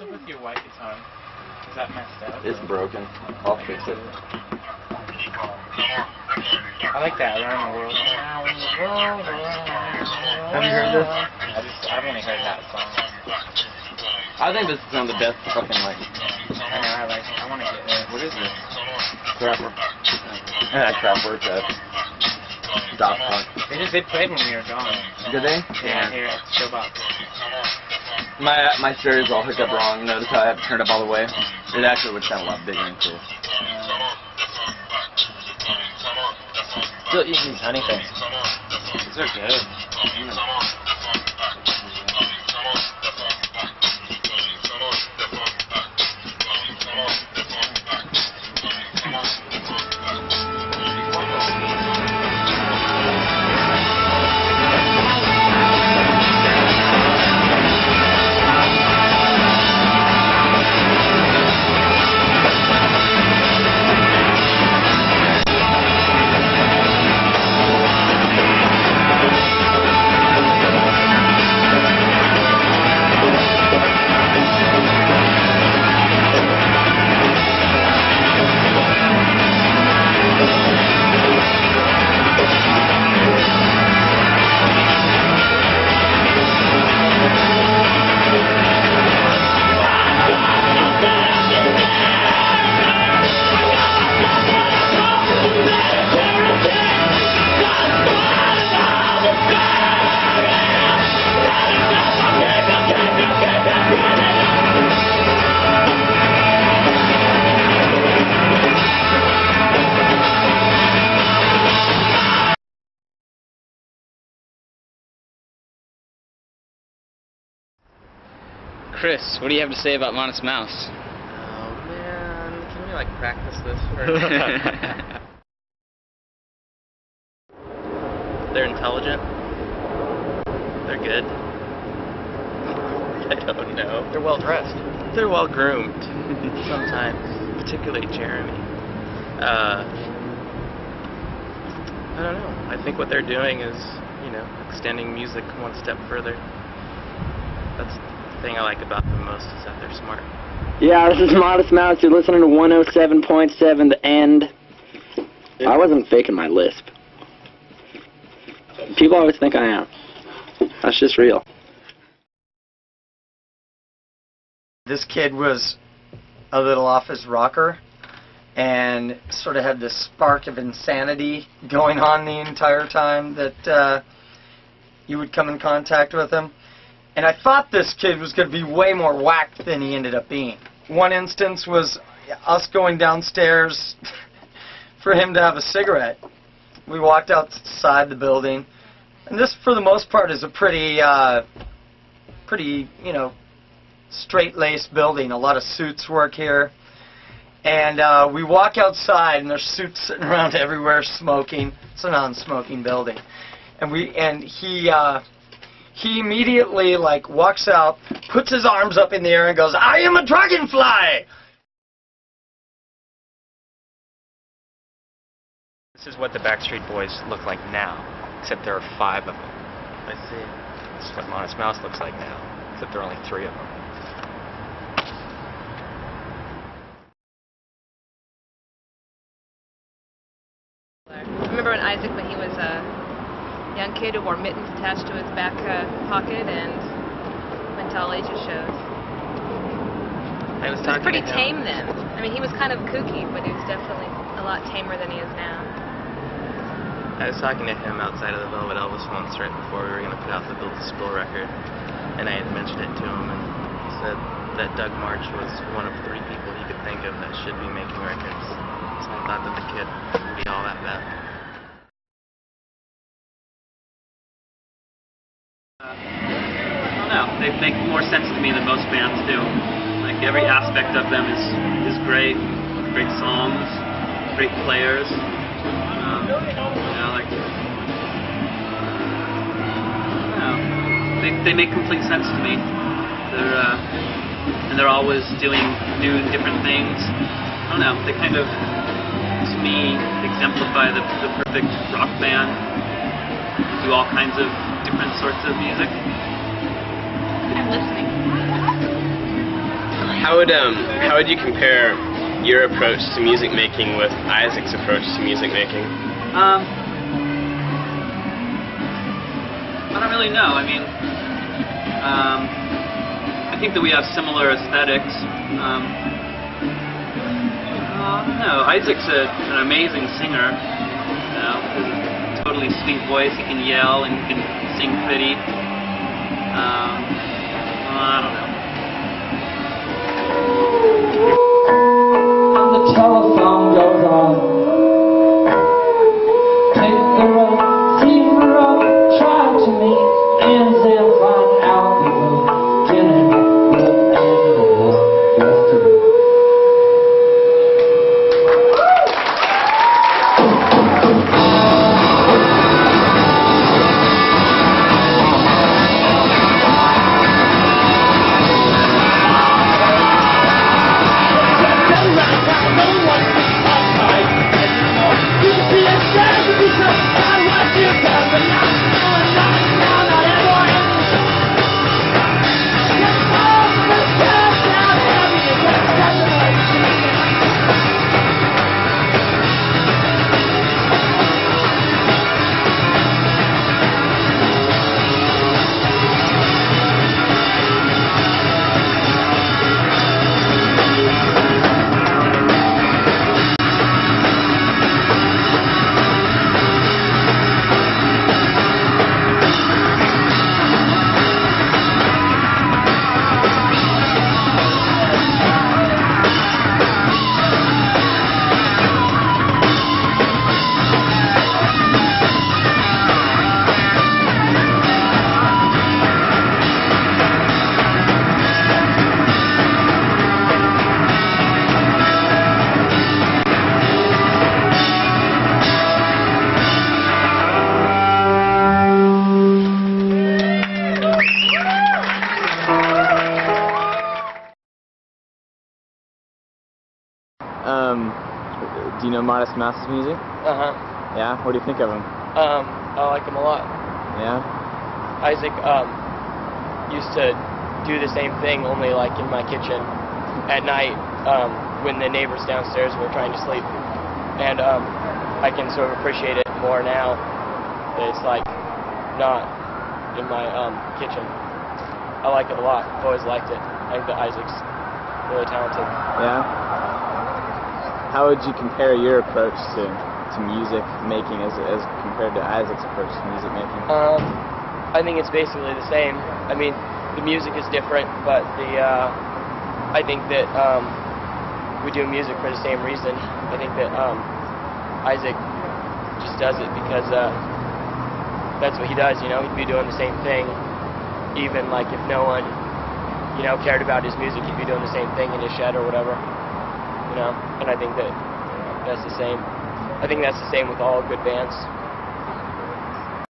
up with your white guitar? Is that messed up? It's broken. I'll fix it. I like that Around the World. Have you heard this? I've only heard that song. I think this is one of the best fucking, like... I want to get this. What is this? Crapper. Crap work, Dot Punk. They played when we were gone. Did they? Yeah, here at Showbox. My stereo's all hooked up wrong. Notice how I have to turn it up all the way? It actually would sound a lot bigger and cool. Still eating these honey things. These are good. Chris, what do you have to say about Modest Mouse? Oh man, can we like practice this first? They're intelligent. They're good. I don't know. They're well dressed. They're well groomed. Sometimes, particularly Jeremy. I don't know. I think what they're doing is, you know, extending music one step further. That's the thing I like about them most, is that they're smart. Yeah, this is Modest Mouse. You're listening to 107.7 The End. I wasn't faking my lisp. People always think I am. That's just real. This kid was a little off his rocker and sort of had this spark of insanity going on the entire time that you would come in contact with him. And I thought this kid was going to be way more whacked than he ended up being. One instance was us going downstairs for him to have a cigarette. We walked outside the building, and this, for the most part, is a pretty, you know, straight-laced building. A lot of suits work here. And we walk outside, and there's suits sitting around everywhere smoking. It's a non-smoking building. And he immediately, like, walks out, puts his arms up in the air and goes, "I am a dragonfly!" This is what the Backstreet Boys look like now, except there are 5 of them. I see. This is what Modest Mouse looks like now, except there are only 3 of them. I remember when Isaac, when he was a young kid who wore mittens attached to his back pocket and went to all ages shows. I was He was talking pretty to him. tame then. I mean, he was kind of kooky, but he was definitely a lot tamer than he is now. I was talking to him outside of the Velvet Elvis once, right before we were going to put out the Build to Spill record, and I had mentioned it to him, and he said that Doug Martsch was one of 3 people he could think of that should be making records. So I thought that the kid wouldn't be all that bad. I don't know. They make more sense to me than most bands do. Like, every aspect of them is great. Great songs, great players. You know, like, I don't know. They make complete sense to me. And they're always doing new and different things. I don't know. They kind of, to me, exemplify the perfect rock band. Do all kinds of different sorts of music. I'm listening. How would you compare your approach to music making with Isaac's approach to music making? I don't really know. I mean, I think that we have similar aesthetics. I don't know. Isaac's an amazing singer. You know, a totally sweet voice. He can yell and he can sing pretty. I don't know. And the telephone goes on. Take the road, leave the road, try to meet ends and find out the beginning of the end of what left to be. Do you know Martsch Mouse's music? Yeah? What do you think of him? I like him a lot. Yeah? Isaac used to do the same thing, only like in my kitchen at night when the neighbors downstairs were trying to sleep. And I can sort of appreciate it more now that it's like not in my kitchen. I like it a lot. I've always liked it. I think that Isaac's really talented. Yeah? How would you compare your approach to music making as compared to Isaac's approach to music making? I think it's basically the same. I mean, the music is different, but I think that we do music for the same reason. I think that Isaac just does it because that's what he does. You know, he'd be doing the same thing, even like if no one, you know, cared about his music, he'd be doing the same thing in his shed or whatever. You know, and I think that that's the same. I think that's the same with all good bands.